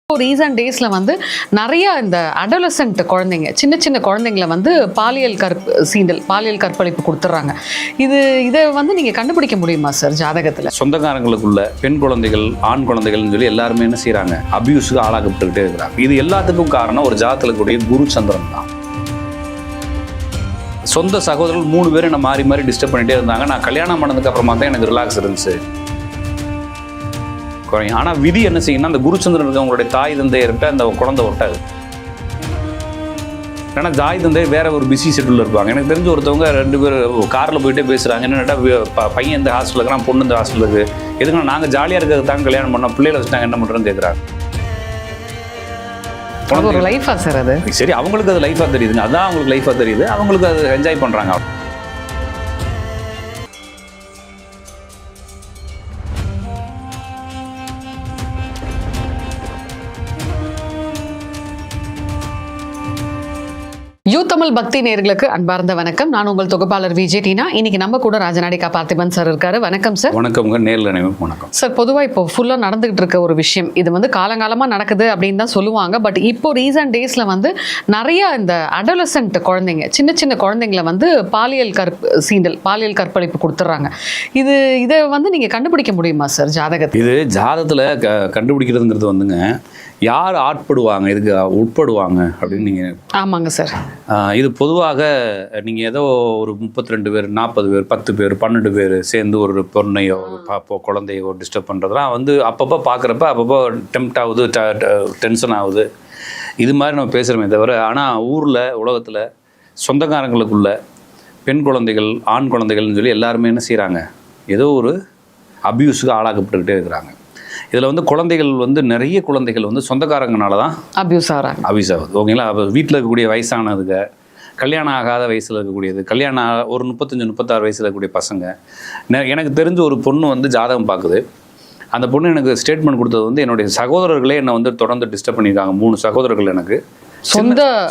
Recent டேஸ்ல வந்து நிறைய இந்த அடோலசென்ட் குழந்தைங்க சின்ன சின்ன குழந்தைங்களை வந்து பாலியல் கற்பழிப்பு கொடுத்துட்றாங்க. இதை வந்து நீங்க கண்டுபிடிக்க முடியுமா சார் ஜாதகத்துல? சொந்தக்காரங்களுக்குள்ள பெண் குழந்தைகள் ஆண் குழந்தைகள்னு சொல்லி எல்லாருமே என்ன செய்யறாங்க, அபியூஸுக்கு ஆளாக்கப்பட்டுக்கிட்டே இருக்கிறாங்க. இது எல்லாத்துக்கும் காரணம் ஒரு ஜாதகத்துல கூடிய குரு சந்திரன் தான். சொந்த சகோதரர்கள் 3 பேரும் என்ன மாறி மாறி டிஸ்டர்ப் பண்ணிட்டே இருந்தாங்க. நான் கல்யாணம் பண்ணதுக்கு அப்புறமா தான் எனக்கு ரிலாக்ஸ் இருந்துச்சு. ஆனால் விதி என்ன செய்யணும், அந்த குருச்சந்திரன் இருக்கவங்களுடைய தாய் தந்தையர்கிட்ட அந்த குழந்தை ஒட்டாது. ஏன்னா தாய் தந்தை வேற ஒரு பிஸி ஷெட்யூலில் இருப்பாங்க. எனக்கு தெரிஞ்ச ஒருத்தவங்க 2 பேர் காரில் போயிட்டே பேசுகிறாங்க. என்னடா பையன் இந்த ஹாஸ்டலில் இருக்கிறான், பொண்ணு இந்த ஹாஸ்டலில் இருக்குது, எதுக்குன்னா நாங்கள் ஜாலியாக இருக்கிறது தாங்க கல்யாணம் பண்ணோம், பிள்ளைகளை வச்சுட்டாங்க என்ன பண்ணுறோன்னு கேட்குறாங்க. ஒரு லைஃபா சார் அது? சரி, அவங்களுக்கு அது லைஃபாக தெரியுதுங்க, அதான் அவங்களுக்கு லைஃபாக தெரியுது, அவங்களுக்கு அது என்ஜாய் பண்ணுறாங்க. யூ தமிழ் பக்தி நேயர்களுக்கு அன்பார்ந்த வணக்கம். நான் உங்கள் தொகுப்பாளர் விஜய் டீனா. இன்னைக்கு நம்ம கூட ராஜநாடிகா பார்த்திபன் சார் இருக்காரு. வணக்கம் சார். வணக்கம்ங்க, நேரில் வணக்கம் சார். பொதுவாக இப்போ ஃபுல்லாக நடந்துகிட்டு இருக்க ஒரு விஷயம், இது வந்து காலங்காலமாக நடக்குது அப்படின்னு தான் சொல்லுவாங்க. பட் இப்போ ரீசன்ட் டேஸில் வந்து நிறைய இந்த அடோலசென்ட் குழந்தைங்க சின்ன சின்ன குழந்தைங்களை வந்து பாலியல் கற்பழிப்பு கொடுத்துட்றாங்க. இதை வந்து நீங்கள் கண்டுபிடிக்க முடியுமா சார் ஜாதகத்தில்? இது ஜாதகத்தில் கண்டுபிடிக்கிறதுங்கிறது வந்துங்க, யார் ஆட்படுவாங்க, இதுக்கு உட்படுவாங்க அப்படின்னு நீங்கள். ஆமாங்க சார். இது பொதுவாக நீங்கள் ஏதோ ஒரு 32 பேர் 40 பேர் 10 பேர் 12 பேர் சேர்ந்து ஒரு பொண்ணையோ குழந்தையோ டிஸ்டர்ப் பண்ணுறதுலாம் வந்து அப்பப்போ பார்க்குறப்ப அப்பப்போ டெம்ப்ட் ஆகுது, டென்ஷன் ஆகுது, இது மாதிரி நம்ம பேசுகிறோமே தவிர. ஆனால் ஊரில் உலகத்தில் சொந்தக்காரங்களுக்குள்ள பெண் குழந்தைகள் ஆண் குழந்தைகள்னு சொல்லி எல்லாருமே என்ன செய்கிறாங்க, ஏதோ ஒரு அபியூஸுக்கு ஆளாக்கப்பட்டுக்கிட்டே இருக்கிறாங்க. இதில் வந்து குழந்தைகள் வந்து நிறைய குழந்தைகள் வந்து சொந்தக்காரங்கனால தான் அபியூஸ் ஆகுது. ஓகேங்களா? அப்போ வீட்டில் இருக்கக்கூடிய வயசானதுங்க, கல்யாணம் ஆகாத வயசில் இருக்கக்கூடியது, கல்யாணம் ஒரு 35-36 வயசில் இருக்கக்கூடிய பசங்க. எனக்கு தெரிஞ்ச ஒரு பொண்ணு வந்து ஜாதகம் பார்க்குது. அந்த பொண்ணு எனக்கு ஸ்டேட்மெண்ட் கொடுத்தது வந்து, என்னுடைய சகோதரர்களே என்னை வந்து தொடர்ந்து டிஸ்டர்ப் பண்ணியிருக்காங்க. 3 சகோதரர்கள் எனக்கு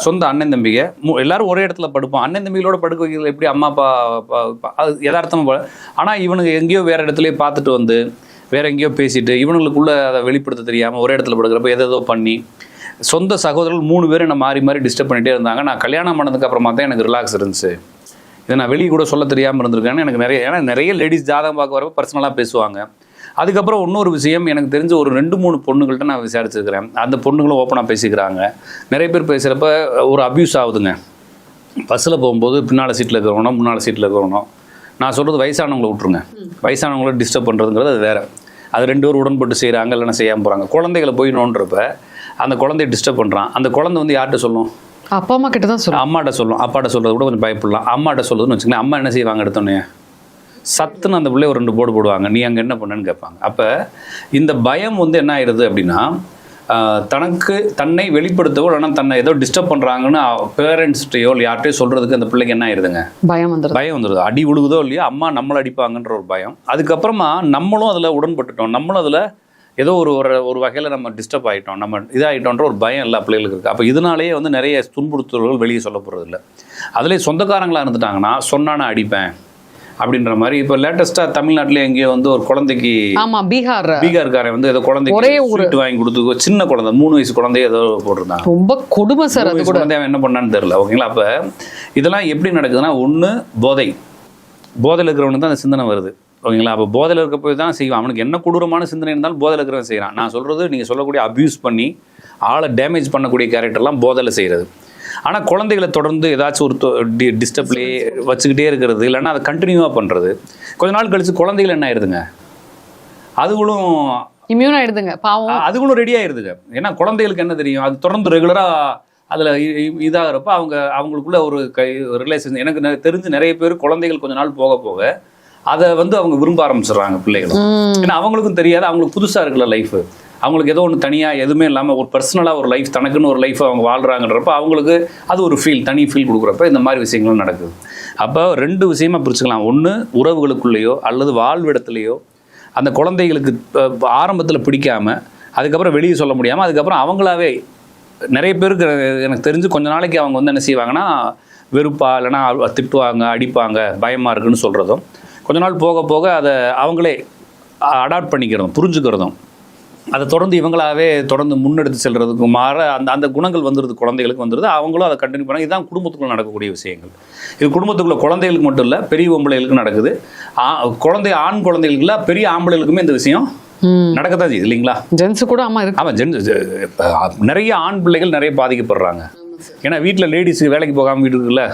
சொந்த அண்ணன் தம்பிங்க, எல்லாரும் ஒரே இடத்துல படுப்போம். அண்ணன் தம்பிகளோட படுக்க வைக்கிறது எப்படி, அம்மா அப்பா அது யதார்த்தமாக. ஆனால் இவனுக்கு எங்கேயோ வேறு இடத்துலையே பார்த்துட்டு வந்து வேற எங்கேயோ பேசிட்டு இவனுக்குள்ள அதை வெளிப்படுத்த தெரியாமல் ஒரே இடத்துல படுக்கிறப்ப ஏதோ பண்ணி சொந்த சகோதரர்கள் 3 பேரும் என்ன மாறி மாறி டிஸ்டர்ப் பண்ணிகிட்டே இருந்தாங்க. நான் கல்யாணம் பண்ணதுக்கு அப்புறமா தான் எனக்கு ரிலாக்ஸ் இருந்துச்சு. இதை நான் வெளியே கூட சொல்ல தெரியாமல் இருந்திருக்கேன்னு எனக்கு நிறைய லேடிஸ் ஜாதகம் பார்க்க வரப்போ பர்சனலாக பேசுவாங்க. அதுக்கப்புறம் இன்னொரு விஷயம், எனக்கு தெரிஞ்ச ஒரு 2-3 பொண்ணுகள்கிட்ட நான் விசாரிச்சிருக்கிறேன். அந்த பொண்ணுங்களும் ஓப்பனாக பேசிக்கிறாங்க. நிறைய பேர் பேசுகிறப்ப ஒரு அப்யூஸ் ஆகுதுங்க. பஸ்ஸில் போகும்போது பின்னால் சீட்டில் இருக்கிறவனோ முன்னால் சீட்டில் இருக்கிறவனோ, நான் சொல்கிறது வயசானவங்களை விட்டுருங்க, வயசானவங்கள டிஸ்டர்ப் பண்ணுறதுங்கிறது அது வேறு. அது 2 பேர் உடன்பட்டு செய்கிறாங்க, இல்லைன்னா செய்யாமல் போகிறாங்க. குழந்தைகளை போய் நோன்றப்ப அந்த குழந்தைய டிஸ்டர்ப் பண்ணுறான். அந்த குழந்தை வந்து யார்கிட்ட சொல்லும்? அப்பா அம்மா கிட்ட தான் சொல்லும். அம்மாட்ட சொல்லும். அப்பாட்ட சொல்கிறது கூட கொஞ்சம் பயப்படலாம். அம்மாட்ட சொல்லுதுன்னு வச்சுக்கோங்களேன். அம்மா என்ன செய்வாங்க, எடுத்தோன்னே சத்துன்னு அந்த பிள்ளைய ஒரு 2 போடு போடுவாங்க, நீ அங்கே என்ன பண்ணன்னு கேட்பாங்க. அப்போ இந்த பயம் வந்து என்ன ஆயிடுது அப்படின்னா, தன்னை வெளிப்படுத்தவோ இல்லைன்னா தன்னை ஏதோ டிஸ்டர்ப் பண்ணுறாங்கன்னு பேரண்ட்ஸ்கிட்டையோ இல்லை யார்கிட்டையோ சொல்கிறதுக்கு அந்த பிள்ளைக்கு என்ன ஆயிடுதுங்க, பயம் வந்துடுது. அடி விழுகுதோ இல்லையோ அம்மா நம்மளை அடிப்பாங்கன்ற ஒரு பயம். அதுக்கப்புறமா நம்மளும் அதில் உடன்பட்டுட்டோம், நம்மளும் அதில் ஏதோ ஒரு வகையில் நம்ம டிஸ்டர்ப் ஆகிட்டோம், நம்ம இதாகிட்டோன்ற ஒரு பயம் எல்லா பிள்ளைகளுக்கு இருக்குது. அப்போ இதனாலேயே வந்து நிறைய துன்புறுத்தல்கள் வெளியே சொல்லப்படுறது இல்லை. அதிலே சொந்தக்காரங்களாக இருந்துட்டாங்கன்னா சொன்னானா அடிப்பேன் அப்படின்ற மாதிரி. இப்போ லேட்டஸ்ட்டாக தமிழ்நாட்டிலே எங்கேயோ வந்து ஒரு குழந்தைக்கு, பீகார்காரன் வந்து ஏதோ குழந்தைக்கு வாங்கி கொடுத்து, சின்ன குழந்தை 3 வயசு குழந்தைய ஏதோ போட்டிருந்தாங்க. ரொம்ப கொடுமை சார். அது குழந்தைய என்ன பண்ணான்னு தெரியல. ஓகேங்களா? அப்போ இதெல்லாம் எப்படி நடக்குதுன்னா, ஒன்று போதையில் இருக்கிறவனுக்கு தான் அந்த சிந்தனை வருது. ஓகேங்களா? அப்போ போதையில் இருக்க போய் தான் செய்வான். அவனுக்கு என்ன கொடூரமான சிந்தனை இருந்தாலும் போதையில் இருக்கிறவன் செய்கிறான். நான் சொல்கிறது, நீங்கள் சொல்லக்கூடிய அப்யூஸ் பண்ணி ஆளை டேமேஜ் பண்ணக்கூடிய கேரக்டர்லாம் போதையில் செய்கிறது. ஆனால் குழந்தைகளை தொடர்ந்து ஏதாச்சும் ஒரு டிஸ்டர்ப்லேயே வச்சுக்கிட்டே இருக்கிறது, இல்லைன்னா அதை கண்டினியூவாக பண்ணுறது. கொஞ்ச நாள் கழிச்சு குழந்தைகள் என்ன ஆயிடுதுங்க, அதுகளும் இம்யூன் ஆயிடுதுங்க, பாவம், அதுகளும் ரெடி ஆயிடுதுங்க. ஏன்னா குழந்தைகளுக்கு என்ன தெரியும், அது தொடர்ந்து ரெகுலராக அதில் இதாகிறப்ப அவங்களுக்குள்ள ஒரு ரிலேஷன். எனக்கு தெரிஞ்சு நிறைய பேர் குழந்தைகள் கொஞ்ச நாள் போக போக அதை வந்து அவங்க விரும்ப ஆரம்பிச்சிடுறாங்க பிள்ளைகளும். ஏன்னா அவங்களுக்கும் தெரியாது, அவங்களுக்கு புதுசாக இருக்குல்ல லைஃபு, அவங்களுக்கு ஏதோ ஒன்று தனியாக எதுவுமே இல்லாமல் ஒரு பர்சனலாக ஒரு லைஃப், தனக்குன்னு ஒரு லைஃப் அவங்க வாழ்கிறாங்கன்றப்ப அவங்களுக்கு அது ஒரு தனி ஃபீல் கொடுக்குறப்ப இந்த மாதிரி விஷயங்களும் நடக்குது. அப்போ 2 விஷயமா பிரிச்சுக்கலாம். ஒன்று, உறவுகளுக்குள்ளேயோ அல்லது வாழ்விடத்துலையோ அந்த குழந்தைகளுக்கு ஆரம்பத்தில் பிடிக்காமல் அதுக்கப்புறம் வெளியே சொல்ல முடியாமல் அதுக்கப்புறம் அவங்களாவே நிறைய பேருக்கு எனக்கு தெரிஞ்சு கொஞ்ச நாளைக்கு அவங்க வந்து என்ன செய்வாங்கன்னா, வெறுப்பா இல்லைன்னா திட்டுவாங்க, அடிப்பாங்க, பயமாக இருக்குன்னு சொல்கிறதும், கொஞ்ச நாள் போக போக அதை அவங்களே அடாப்ட் பண்ணிக்கிறதும் புரிஞ்சுக்கிறதும் அதை தொடர்ந்து இவங்களாவே தொடர்ந்து முன்னெடுத்து செல்றதுக்கு மாற அந்த குணங்கள் வந்துடுது, குழந்தைகளுக்கு வந்துடுது, அவங்களும் அதை கண்டினியூ பண்ணாங்க. இதுதான் குடும்பத்துக்குள்ள நடக்கக்கூடிய விஷயங்கள். இது குடும்பத்துக்குள்ள குழந்தைகளுக்கு மட்டும் இல்லை, பெரிய பொம்பளைகளுக்கு நடக்குது. ஆண் குழந்தைகளுக்குல பெரிய ஆம்பளைகளுக்குமே இந்த விஷயம் நடக்கத்தான் செய்யுது இல்லைங்களா? ஜென்ஸ் கூட நிறைய ஆண் பிள்ளைகள் நிறைய பாதிக்கப்படுறாங்க. ஏன்னா வீட்டில் லேடிஸுக்கு வேலைக்கு போகாமல் வீடு இருக்குல்ல,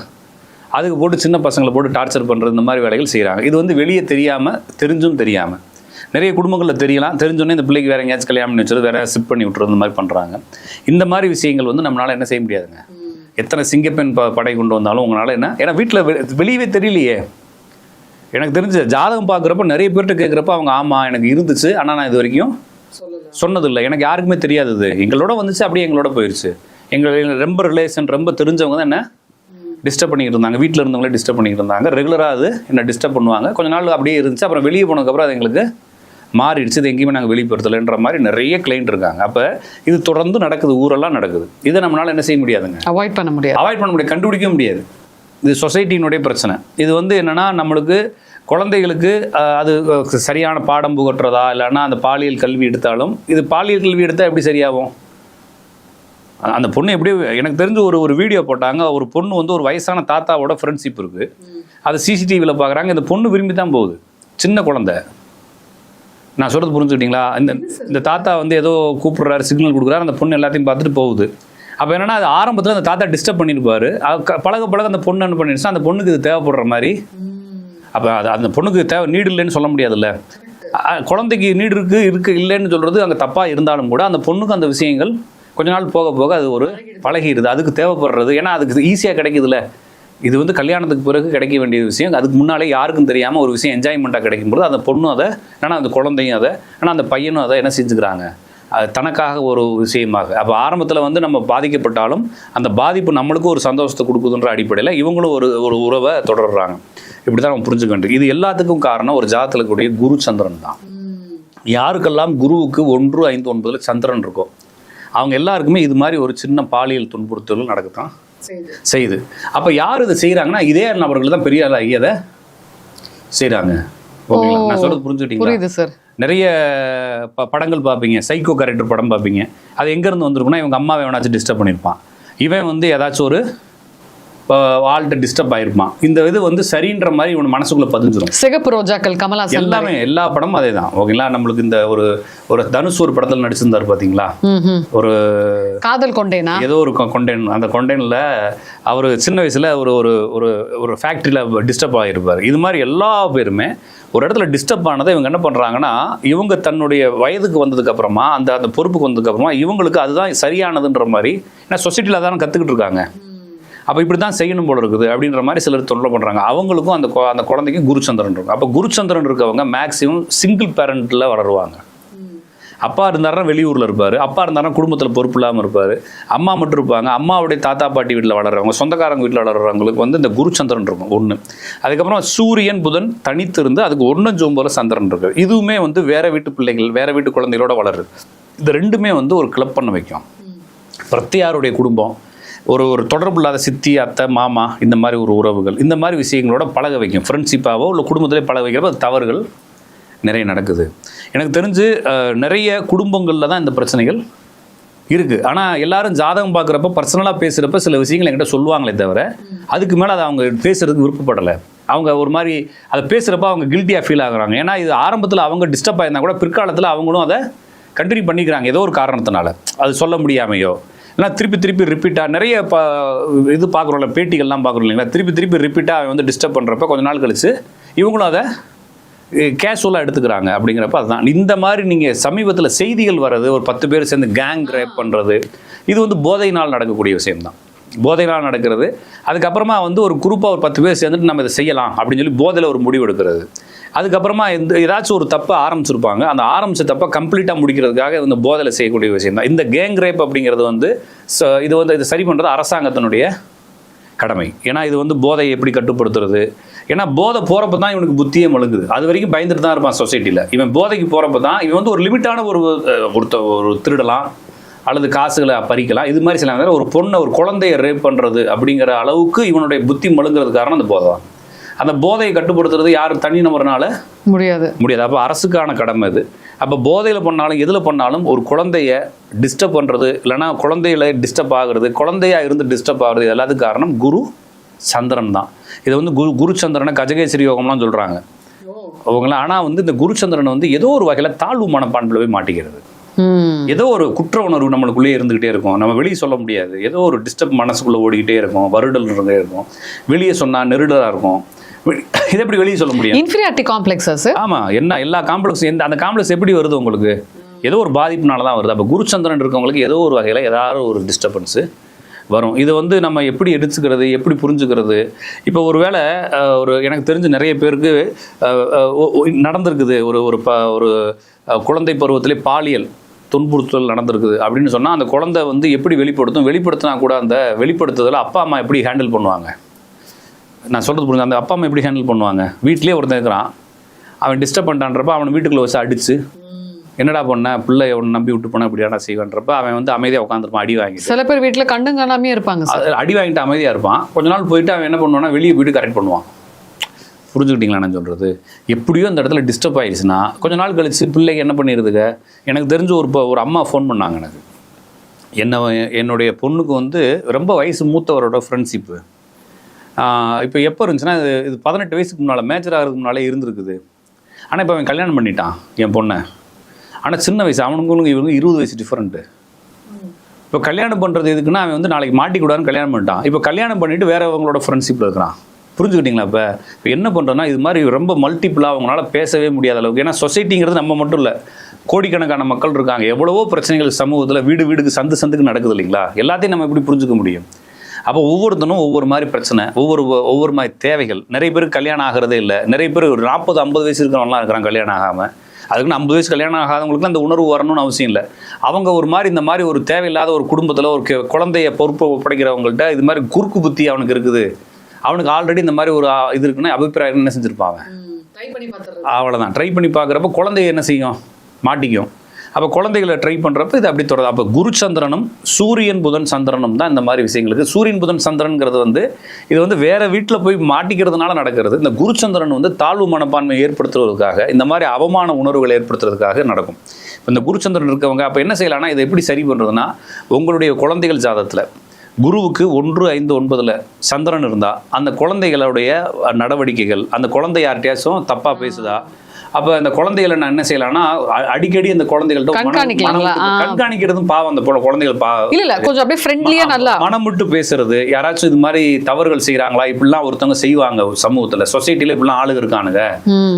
அதுக்கு போட்டு சின்ன பசங்களை போட்டு டார்ச்சர் பண்ணுறது, இந்த மாதிரி வேலைகள் செய்கிறாங்க. இது வந்து வெளியே தெரியாமல், தெரிஞ்சும் தெரியாமல், நிறைய குடும்பங்களில் தெரியலாம், தெரிஞ்சோன்னே இந்த பிள்ளைக்கு வேறு எங்கேயாச்சும் கல்யாணம் பண்ணி வச்சுட்டு வேறு ஷிஃப்ட் பண்ணி விட்டுறது, இந்த மாதிரி பண்ணுறாங்க. இந்த மாதிரி விஷயங்கள் வந்து நம்மளால் என்ன செய்ய முடியாதுங்க. எத்தனை சிங்கப்பெண் படை கொண்டு வந்தாலும் உங்களால் என்ன, ஏன்னா வீட்டில் வெளியவே தெரியலையே. எனக்கு தெரிஞ்ச ஜாதகம் பார்க்குறப்ப நிறைய பேர்கிட்ட கேட்குறப்ப அவங்க ஆமாம் எனக்கு இருந்துச்சு, ஆனால் நான் இது வரைக்கும் சொன்னதில்லை, எனக்கு யாருக்குமே தெரியாது, இது எங்களோட வந்துச்சு, அப்படியே எங்களோட போயிடுச்சு. எங்கள் ரொம்ப ரிலேஷன் ரொம்ப தெரிஞ்சவங்க தான் என்ன டிஸ்டர்ப் பண்ணிக்கிட்டு இருந்தாங்க, வீட்டில் இருந்தவங்களே டிஸ்டர்ப் பண்ணிக்கிட்டு இருந்தாங்க. ரெகுலராக அது என்ன டிஸ்டர்ப் பண்ணுவாங்க. கொஞ்ச நாள் அப்படியே இருந்துச்சு, அப்புறம் வெளியே போனதுக்கப்புறம் அது எங்களுக்கு மாறிடுச்சு, இது எங்கேயுமே நாங்கள் வெளிப்படுத்தலைன்ற மாதிரி நிறைய கிளைண்ட் இருக்காங்க. அப்போ இது தொடர்ந்து நடக்குது, ஊரெல்லாம் நடக்குது. இதை நம்மளால் என்ன செய்ய முடியாதுங்க, அவாய்ட் பண்ண முடியாது, கண்டுபிடிக்க முடியாது. இது சொசைட்டியினுடைய பிரச்சனை. இது வந்து என்னென்னா நம்மளுக்கு குழந்தைகளுக்கு அது சரியான பாடம் புகட்டுறதா, இல்லைன்னா அந்த பாலியல் கல்வி எடுத்தாலும், இது பாலியல் கல்வி எடுத்தால் எப்படி சரியாகும்? அந்த பொண்ணு எப்படி, எனக்கு தெரிஞ்சு ஒரு வீடியோ போட்டாங்க, ஒரு பொண்ணு வந்து ஒரு வயசான தாத்தாவோட ஃப்ரெண்ட்ஷிப் இருக்குது, அது சிசிடிவியில் பார்க்குறாங்க, இந்த பொண்ணு விரும்பி தான் போகுது, சின்ன குழந்தை. நான் சொல்கிறது புரிஞ்சுக்கிட்டீங்களா? இந்த தாத்தா வந்து ஏதோ கூப்பிடுறாரு, சிக்னல் கொடுக்குறாரு, அந்த பொண்ணு எல்லாத்தையும் பார்த்துட்டு போகுது. அப்போ என்னன்னா அது ஆரம்பத்தில் அந்த தாத்தா டிஸ்டர்ப் பண்ணியிருப்பாரு, பழக அந்த பொண்ணு என்ன பண்ணிடுச்சுன்னா அந்த பொண்ணுக்கு இது தேவைப்படுற மாதிரி. அப்போ அந்த பொண்ணுக்கு நீடு இல்லைன்னு சொல்ல முடியாதுல்ல, குழந்தைக்கு நீடு இருக்கு இல்லைன்னு சொல்கிறது அங்கே தப்பாக இருந்தாலும் கூட அந்த பொண்ணுக்கு அந்த விஷயங்கள் கொஞ்ச நாள் போக போக அது ஒரு பழகிடுது, அதுக்கு தேவைப்படுறது. ஏன்னா அதுக்கு ஈஸியாக கிடைக்குதுல்ல, இது வந்து கல்யாணத்துக்கு பிறகு கிடைக்க வேண்டிய விஷயம், அதுக்கு முன்னாலே யாருக்கும் தெரியாமல் ஒரு விஷயம் என்ஜாய்மெண்ட்டாக கிடைக்கும்போது அந்த பொண்ணும் அதை, ஆனால் அந்த குழந்தையும் அதை, ஆனால் அந்த பையனும் அதை என்ன செஞ்சுக்கிறாங்க, அது தனக்காக ஒரு விஷயமாக. அப்போ ஆரம்பத்தில் வந்து நம்ம பாதிக்கப்பட்டாலும் அந்த பாதிப்பு நம்மளுக்கும் ஒரு சந்தோஷத்தை கொடுக்குதுன்ற அடிப்படையில் இவங்களும் ஒரு உறவை தொடர்றாங்க. இப்படி தான் நம்ம புரிஞ்சுக்க வேண்டியது. இது எல்லாத்துக்கும் காரணம் ஒரு ஜாதகத்தில் கூடிய குரு சந்திரன் தான். யாருக்கெல்லாம் குருவுக்கு 1, 5, 9 சந்திரன் இருக்கும் அவங்க எல்லாருக்குமே இது மாதிரி ஒரு சின்ன பாலியல் துன்புறுத்தல் நடக்கத்தான் செய்யுது. அப்போ யார் இதை செய்கிறாங்கன்னா இதே நபர்கள் தான் பெரிய ஆளாகி அதை செய்கிறாங்க. ஓகேங்களா? நான் சொல்றது புரிஞ்சுக்கிட்டீங்களா? சார் நிறைய படங்கள் பார்ப்பீங்க, சைக்கோ கேரக்டர் படம் பார்ப்பீங்க. அது எங்கேருந்து வந்திருக்குன்னா இவங்க அம்மாவை எவனாச்சும் டிஸ்டர்ப் பண்ணியிருப்பான், இவன் வந்து ஏதாச்சும் ஒரு ஆள்கிட்ட டிஸ்டர்ப் ஆயிருப்பான். இந்த இது வந்து சரின்ற மாதிரி இவன் மனசுக்குள்ள பதிஞ்சிடும். சிகப்பு ரோஜாக்கள், கமலஹாசன், எல்லாமே எல்லா படமும் அதே தான். ஓகேங்களா? நம்மளுக்கு இந்த ஒரு தனுஷ் ஒரு படத்தில் நடிச்சிருந்தார் பார்த்தீங்களா, ஒரு காதல் கொண்டேனா ஏதோ ஒரு கொண்டேன். அந்த கொண்டேனில் அவர் சின்ன வயசில் ஒரு ஃபேக்ட்ரியில் டிஸ்டர்ப் ஆகிருப்பார். இது மாதிரி எல்லா பேருமே ஒரு இடத்துல டிஸ்டர்ப் ஆனதை இவங்க என்ன பண்ணுறாங்கன்னா, இவங்க தன்னுடைய வயதுக்கு வந்ததுக்கு அப்புறமா அந்த பொறுப்புக்கு வந்ததுக்கு அப்புறமா இவங்களுக்கு அதுதான் சரியானதுன்ற மாதிரி, ஏன்னா சொசைட்டியில் அதான் கற்றுக்கிட்டு இருக்காங்க. அப்போ இப்படி தான் செய்யணும் போல இருக்குது அப்படின்ற மாதிரி சிலர் தொல்லை பண்ணுறாங்க. அவங்களுக்கும் அந்த குழந்தைக்கும் குருச்சந்திரன் இருக்கும். அப்போ குருச்சந்திரன் இருக்கவங்க மேக்ஸிமம் சிங்கிள் பேரண்ட்டில் வளருவாங்க. அப்பா இருந்தாருன்னா வெளியூரில் இருப்பார், அப்பா இருந்தாருன்னா குடும்பத்தில் பொறுப்பு இல்லாமல் இருப்பார், அம்மா மட்டும் இருப்பாங்க. அம்மாவுடைய தாத்தா பாட்டி வீட்டில் வளர்கிறவங்க, சொந்தக்காரங்க வீட்டில் வளர்கிறவங்களுக்கு வந்து இந்த குருச்சந்திரன் இருக்கும் ஒன்று. அதுக்கப்புறம் சூரியன் புதன் தனித்து இருந்து அதுக்கு 1 ஜோம்போல சந்திரன் இருக்குது. இதுவுமே வந்து வேறு வீட்டு பிள்ளைகள், வேறு வீட்டு குழந்தைகளோட வளருது. இது ரெண்டுமே வந்து ஒரு கிளப் பண்ண வைக்கும். பிரத்தியாருடைய குடும்பம், ஒரு தொடர்பு இல்லாத சித்தி, அத்தை, மாமா, இந்த மாதிரி ஒரு உறவுகள், இந்த மாதிரி விஷயங்களோட பழக வைக்கும். ஃப்ரெண்ட்ஷிப்பாவோ இல்லை குடும்பத்திலே பழக வைக்கிறப்ப தவறுகள் நிறைய நடக்குது. எனக்கு தெரிஞ்சு நிறைய குடும்பங்களில் தான் இந்த பிரச்சனைகள் இருக்குது. ஆனால் எல்லாரும் ஜாதகம் பார்க்குறப்ப பர்சனலாக பேசுகிறப்ப சில விஷயங்கள் என்கிட்ட சொல்லுவாங்களே தவிர அதுக்கு மேலே அதை அவங்க பேசுகிறதுக்கு விருப்பப்படலை. அவங்க ஒரு மாதிரி அதை பேசுகிறப்ப அவங்க கில்ட்டியாக ஃபீல் ஆகுறாங்க. ஏன்னா இது ஆரம்பத்தில் அவங்க டிஸ்டர்ப் ஆயிருந்தால் கூட பிற்காலத்தில் அவங்களும் அதை கண்டினியூ பண்ணிக்கிறாங்க ஏதோ ஒரு காரணத்தினால. அது சொல்ல முடியாமையோ ஏன்னா திருப்பி ரிப்பீட்டாக நிறைய இது பார்க்குறோம்ல, பேட்டிகள்லாம் பார்க்குறோம் இல்லைங்களா, திருப்பி ரிப்பீட்டாக அவன் வந்து டிஸ்டர்ப் பண்ணுறப்ப கொஞ்ச நாள் கழிச்சு இவங்களும் அதை கேஷுவலாக எடுத்துக்கிறாங்க. அப்படிங்கிறப்ப அதுதான் இந்த மாதிரி நீங்கள் சமீபத்தில் செய்திகள் வர்றது, ஒரு 10 பேர் சேர்ந்து கேங் ரேப் பண்ணுறது, இது வந்து போதையினால் நடக்கக்கூடிய விஷயம்தான். போதையினால் நடக்கிறது. அதுக்கப்புறமா வந்து ஒரு குரூப்பாக ஒரு 10 பேர் சேர்ந்துட்டு நம்ம இதை செய்யலாம் அப்படின்னு சொல்லி போதையில் ஒரு முடிவு எடுக்கிறது. அதுக்கப்புறமா ஏதாச்சும் ஒரு தப்பை ஆரம்பிச்சிருப்பாங்க, அந்த ஆரம்பித்த தப்பை கம்ப்ளீட்டாக முடிக்கிறதுக்காக இந்த போதையில் செய்யக்கூடிய விஷயம் தான் இந்த கேங் ரேப் அப்படிங்கிறது. வந்து இது சரி பண்ணுறது அரசாங்கத்தினுடைய கடமை. ஏன்னா இது வந்து போதையை எப்படி கட்டுப்படுத்துறது, ஏன்னா போதை போகிறப்ப தான் இவனுக்கு புத்தியே மழுங்குது. அது வரைக்கும் பயந்துட்டு தான் இருப்பான் சொசைட்டியில். இவன் போதைக்கு போகிறப்ப தான் இவன் வந்து ஒரு லிமிட்டான ஒரு திருடலாம் அல்லது காசுகளை பறிக்கலாம். இது மாதிரி சில ஒரு பொண்ணை, ஒரு குழந்தைய ரேப் பண்ணுறது அப்படிங்கிற அளவுக்கு இவனுடைய புத்தி மழுங்குறது காரணம் அந்த போதை தான். அந்த போதையை கட்டுப்படுத்துறது யார் தனி நபர்னால முடியாது. அப்போ அரசுக்கான கடமை இது. அப்போ போதையில் பண்ணாலும் எதில் பண்ணாலும் ஒரு குழந்தைய டிஸ்டர்ப் பண்ணுறது, இல்லைனா குழந்தைகளை டிஸ்டர்ப் ஆகுறது, குழந்தையாக இருந்து டிஸ்டர்ப் ஆகுறது, இது எல்லாத்துக்கும் காரணம் குரு சந்திரன் தான். இதை வந்து குரு சந்திரனை கஜகேசரி யோகம்லாம் சொல்கிறாங்க அவங்களாம். ஆனால் வந்து இந்த குரு சந்திரன் வந்து ஏதோ ஒரு வகையில் தாழ்வு மனப்பான்பில் போய் மாட்டிக்கிறது. ஏதோ ஒரு குற்ற உணர்வு நம்மளுக்குள்ளே இருந்துகிட்டே இருக்கும், நம்ம வெளியே சொல்ல முடியாது. ஏதோ ஒரு டிஸ்டர்ப் மனசுக்குள்ளே ஓடிக்கிட்டே இருக்கும், வருடல் இருந்தே இருக்கும், வெளியே சொன்னால் நெருடலாக இருக்கும். இதை எப்படி வெளியே சொல்ல முடியும்? Inferiority complexes. ஆமாம், என்ன எல்லா காம்ப்ளெக்ஸ் அந்த காம்ப்ளெக்ஸ் எப்படி வருது உங்களுக்கு? ஏதோ ஒரு பாதிப்புனால தான் வருது. அப்போ குருச்சந்திரன் இருக்கவங்களுக்கு ஏதோ ஒரு வகையில் ஏதாவது ஒரு டிஸ்டர்பன்ஸு வரும். இதை வந்து நம்ம எப்படி எடுத்துக்கிறது, எப்படி புரிஞ்சுக்கிறது? இப்போ ஒரு வேளை ஒரு எனக்கு தெரிஞ்சு நிறைய பேருக்கு நடந்திருக்குது, ஒரு குழந்தை பருவத்திலே பாலியல் துன்புறுத்தல் நடந்திருக்குது அப்படின்னு சொன்னால் அந்த குழந்தை வந்து எப்படி வெளிப்படுத்தினா கூட அந்த வெளிப்படுத்துதலை அப்பா அம்மா எப்படி ஹேண்டில் பண்ணுவாங்க? நான் சொல்கிறது புரிஞ்சு, அந்த அப்பா அம்மா எப்படி ஹேண்டில் பண்ணுவாங்க? வீட்டிலே ஒருத்தன் இருக்கிறான், அவன் டிஸ்டர்ப் பண்ணிட்டான்றப்ப அவனை வீட்டுக்குள்ளே வச்சு அடித்து என்னடா பண்ண பிள்ளை அவனை நம்பி விட்டு போனால் இப்படியாடா செய்வான்றப்ப அவன் வந்து அமைதியாக உட்காந்துருப்பான். அடி வாங்கிட்டு சில பேர் வீட்டில் கண்டு காணாமே இருப்பாங்க. அடி வாங்கிட்டு அமைதியாக இருப்பான். கொஞ்ச நாள் போயிட்டு அவன் என்ன பண்ணுவான்னா வெளியே போயிட்டு கரெக்ட் பண்ணுவான். புரிஞ்சுக்கிட்டீங்களா நான் சொல்கிறது? எப்படியோ அந்த இடத்துல டிஸ்டர்ப் ஆகிடுச்சுன்னா கொஞ்ச நாள் கழிச்சு பிள்ளைக்கு என்ன பண்ணிடுதுங்க? எனக்கு தெரிஞ்சு ஒரு அம்மா ஃபோன் பண்ணாங்க எனக்கு. என்னுடைய பொண்ணுக்கு வந்து ரொம்ப வயசு மூத்தவரோட ஃப்ரெண்ட்ஷிப்பு. இப்போ எப்போ இருந்துச்சுன்னா இது 18 வயசுக்கு முன்னால், மேஜர் ஆகிறதுக்கு முன்னாலே இருந்திருக்குது. ஆனால் இப்போ அவன் கல்யாணம் பண்ணிட்டான் என் பொண்ணை. ஆனால் சின்ன வயசு, அவனுங்களுக்கு இவங்க 20 வயசு டிஃப்ரெண்ட்டு. இப்போ கல்யாணம் பண்ணுறது எதுக்குன்னா அவன் வந்து நாளைக்கு மாட்டிக்கூடாதுன்னு கல்யாணம் பண்ணிட்டான். இப்போ கல்யாணம் பண்ணிவிட்டு வேறவங்களோட ஃப்ரெண்ட்ஷிப்பில் இருக்கிறான். புரிஞ்சுக்கிட்டீங்களா? இப்போ என்ன பண்ணுறோன்னா இது மாதிரி ரொம்ப மல்டிப்புளாக அவங்களால பேசவே முடியாத அளவுக்கு. ஏன்னா சொசைட்டிங்கிறது நம்ம மட்டும் இல்லை, கோடிக்கணக்கான மக்கள் இருக்காங்க. எவ்வளவோ பிரச்சனைகள் சமூகத்தில் வீடுக்கு சந்துக்கு நடக்குது இல்லைங்களா? எல்லாத்தையும் நம்ம எப்படி புரிஞ்சுக்க முடியும்? அப்போ ஒவ்வொருத்தனும் ஒவ்வொரு மாதிரி பிரச்சனை, ஒவ்வொரு மாதிரி தேவைகள். நிறைய பேருக்கு கல்யாணம் ஆகிறதே இல்லை. நிறைய பேர் ஒரு 40-50 வயசு இருக்கிறவங்களாம் இருக்கிறாங்க கல்யாணம் ஆகாமல். அதுக்குன்னு 50 வயசு கல்யாணம் ஆகாதவங்களுக்குலாம் அந்த உணர்வு வரணும்னு அவசியம் இல்லை. அவங்க ஒரு மாதிரி இந்த மாதிரி ஒரு தேவையில்லாத ஒரு குடும்பத்தில் ஒரு குழந்தைய பொறுப்பை ஒப்படைக்கிறவங்கள்ட்ட இது மாதிரி குறுக்கு புத்தி அவனுக்கு இருக்குது. அவனுக்கு ஆல்ரெடி இந்த மாதிரி ஒரு இது இருக்குன்னா அபிப்பிராயம் என்ன செஞ்சுருப்பாங்க? அவ்வளோதான். ட்ரை பண்ணி பார்க்குறப்ப குழந்தைய என்ன செய்யும்? மாட்டிக்கும். அப்போ குழந்தைகளை ட்ரை பண்ணுறப்ப இது அப்படி தொடருது. அப்போ குரு சந்திரனும் சூரியன் புதன் சந்திரனும் தான் இந்த மாதிரி விஷயங்களுக்கு. சூரியன் புதன் சந்திரன்கிறது வந்து இது வந்து வேறு வீட்டில் போய் மாட்டிக்கிறதுனால நடக்கிறது. இந்த குரு சந்திரன் வந்து தாழ்வு மனப்பான்மை ஏற்படுத்துவதற்காக, இந்த மாதிரி அவமான உணர்வுகளை ஏற்படுத்துறதுக்காக நடக்கும். இப்போ இந்த குரு சந்திரன் இருக்கவங்க அப்போ என்ன செய்யலாம்னா, இதை எப்படி சரி பண்ணுறதுன்னா, உங்களுடைய குழந்தைகள் ஜாதகத்தில் குருவுக்கு 1, 5, 9 சந்திரன் இருந்தால் அந்த குழந்தைகளுடைய நடவடிக்கைகள், அந்த குழந்தை யார்கிட்டயாச்சும் தப்பாக பேசுதா, அப்போ அந்த குழந்தைகளை நான் என்ன செய்யலாம்னா அடிக்கடி அந்த குழந்தைகள்ட்ட கண்காணிக்கிறதும் பாவம். அந்த குழந்தைகள் கொஞ்சம் அப்படியே ஃப்ரெண்ட்லியா நல்லா மனம் விட்டு பேசுறது. யாராச்சும் இது மாதிரி தவறுகள் செய்யறாங்களா, இப்படிலாம் ஒருத்தவங்க செய்வாங்க சமூகத்துல, சொசைட்டில இப்படிலாம் ஆளுங்க இருக்கானுங்க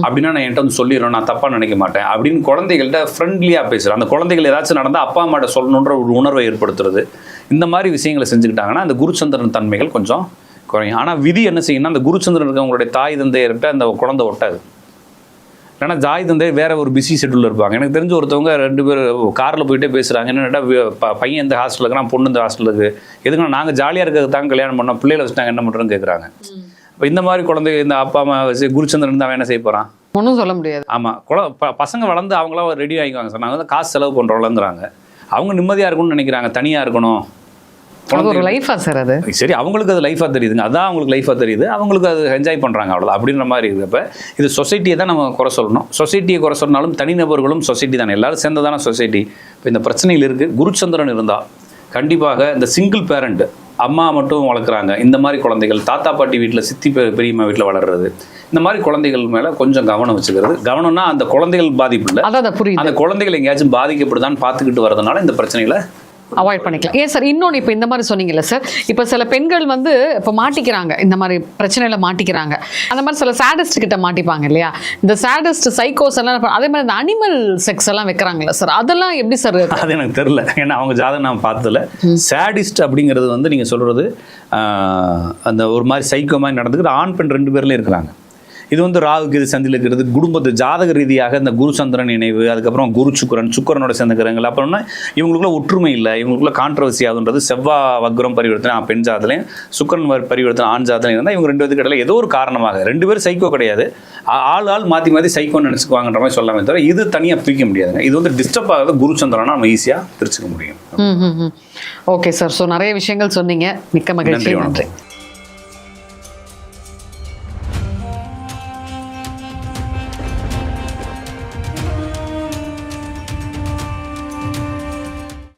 அப்படின்னா நான் என்கிட்ட வந்து சொல்லிடுறேன், நான் தப்பா நினைக்க மாட்டேன் அப்படின்னு குழந்தைகள்கிட்ட ஃப்ரெண்ட்லியா பேசுறேன். அந்த குழந்தைகள் ஏதாச்சும் நடந்தா அப்பா அம்மாட்ட சொல்லணுன்ற ஒரு உணர்வை ஏற்படுத்துறது. இந்த மாதிரி விஷயங்களை செஞ்சுக்கிட்டாங்கன்னா அந்த குருச்சந்திரன் தன்மைகள் கொஞ்சம் குறையும். ஆனால் விதி என்ன செய்யணும்னா, அந்த குருச்சந்திரன் இருக்கவங்களுடைய தாய் தந்தையர்கிட்ட அந்த குழந்தை ஒட்டாது. ஏன்னா தாய் தந்தை வேற ஒரு பிஸி ஷெட்யூலில் இருப்பாங்க. எனக்கு தெரிஞ்ச ஒருத்தவங்க 2 பேர் காரில் போயிட்டே பேசுகிறாங்க. என்னடா பையன் இந்த ஹாஸ்டலில் இருக்கிறான், பொண்ணு இந்த ஹாஸ்டலுக்கு, எதுக்குன்னா நாங்கள் ஜாலியாக இருக்கிறது தாங்க கல்யாணம் பண்ணோம், பிள்ளைகளை வச்சுட்டாங்க என்ன பண்ணுறோன்னு கேட்குறாங்க. இப்போ இந்த மாதிரி குழந்தை இந்த அப்பா அம்மா குருச்சந்திரன் தான் என்ன செய்ய போகிறான்? ஒன்றும் சொல்ல முடியாது. ஆமாம், பசங்க வளர்ந்து அவங்களாம் ரெடி ஆகிக்குவாங்க சார். நாங்கள் வந்து காசு செலவு பண்ணுறோம்லங்கிறாங்க. அவங்க நிம்மதியாக இருக்கணும்னு நினைக்கிறாங்க, தனியாக இருக்கணும். ஒரு லைஃபா சார் அது? சரி, அவங்களுக்கு அது லைஃபாக தெரியுதுங்க, அதான் அவங்களுக்கு லைஃபாக தெரியுது, அவங்களுக்கு அது என்ஜாய் பண்ணுறாங்க, அவ்வளோ அப்படின்ற மாதிரி இருக்கிறப்ப இது சொசைட்டியை தான் நம்ம குறை சொல்லணும். சொசைட்டியை குறை சொன்னாலும் தனிநபர்களும் சொசைட்டி தானே, எல்லாரும் சேர்ந்ததான சொசைட்டி. இப்போ இந்த பிரச்சனைகள் இருக்குது. குருச்சந்திரன் இருந்தால் கண்டிப்பாக இந்த சிங்கிள் பேரண்ட், அம்மா மட்டும் வளர்க்குறாங்க இந்த மாதிரி குழந்தைகள், தாத்தா பாட்டி வீட்டில், சித்தி பெரியம்மா வீட்டில் வளர்றது, இந்த மாதிரி குழந்தைகள் மேலே கொஞ்சம் கவனம் வச்சுக்கிறது. கவனம்னா அந்த குழந்தைகள் பாதிப்பு இல்லை, அந்த குழந்தைகள் எங்கேயாச்சும் பாதிக்கப்படுதான்னு பார்த்துக்கிட்டு வரதுனால இந்த பிரச்சனைகளை அவாய்ட் பண்ணிக்கலாம். ஏன் சார் இன்னொன்று இப்போ இந்த மாதிரி சொன்னீங்கல்ல சார், இப்போ சில பெண்கள் வந்து இப்போ மாட்டிக்கிறாங்க, இந்த மாதிரி பிரச்சனையில் மாட்டிக்கிறாங்க. அந்த மாதிரி சில சேடிஸ்ட் கிட்ட மாட்டிப்பாங்க இல்லையா? இந்த சேடிஸ்ட் சைக்கோஸ் எல்லாம் அதே மாதிரி இந்த அனிமல் செக்ஸ் எல்லாம் வைக்கிறாங்கல்ல சார், அதெல்லாம் எப்படி சார்? அது எனக்கு தெரியல, ஏன்னா அவங்க ஜாதகம் நான் பார்த்ததில்ல. சேடிஸ்ட் அப்படிங்கிறது வந்து நீங்கள் சொல்கிறது அந்த ஒரு மாதிரி சைக்கோ மாதிரி நடந்துக்கிட்டு ஆண் பெண் 2 பேர்லேயும் இருக்கிறாங்க. இது வந்து ராகுக்கு இது சந்தியில் இருக்கிறது. குடும்பத்து ஜாதக ரீதியாக இந்த குரு சந்திரன் இணைவு, அதுக்கப்புறம் குரு சுக்கரனோட சேர்ந்துக்கிறாங்க. அப்புறம்னா இவங்களுக்குள்ள ஒற்றுமை இல்லை, இவங்களுக்குள்ள கான்ட்ரவர்சி ஆகுன்றது. செவ்வாய் வக்ரம் பரிவர்த்தனை பெண் ஜாதலையும், சுக்கரன் பரிவர்த்தனை ஆண் ஜாதலையும் இருந்தால் இவங்க 2 பேருக்கு இடையில ஏதோ ஒரு காரணமாக 2 பேரும் சைக்கோ கிடையாது, ஆள் மாற்றி சைக்கோன்னு நினச்சிக்குவாங்கன்ற மாதிரி சொல்லாமே தவிர இது தனியாக பிரிக்க முடியாதுங்க. இது வந்து டிஸ்டர்ப் ஆகாத குரு சந்திரனா நம்ம ஈஸியாக பிரிச்சுக்க முடியும். ஓகே சார், ஸோ நிறைய விஷயங்கள் சொன்னீங்க, மிக்க மகிழ்ச்சி, நன்றி.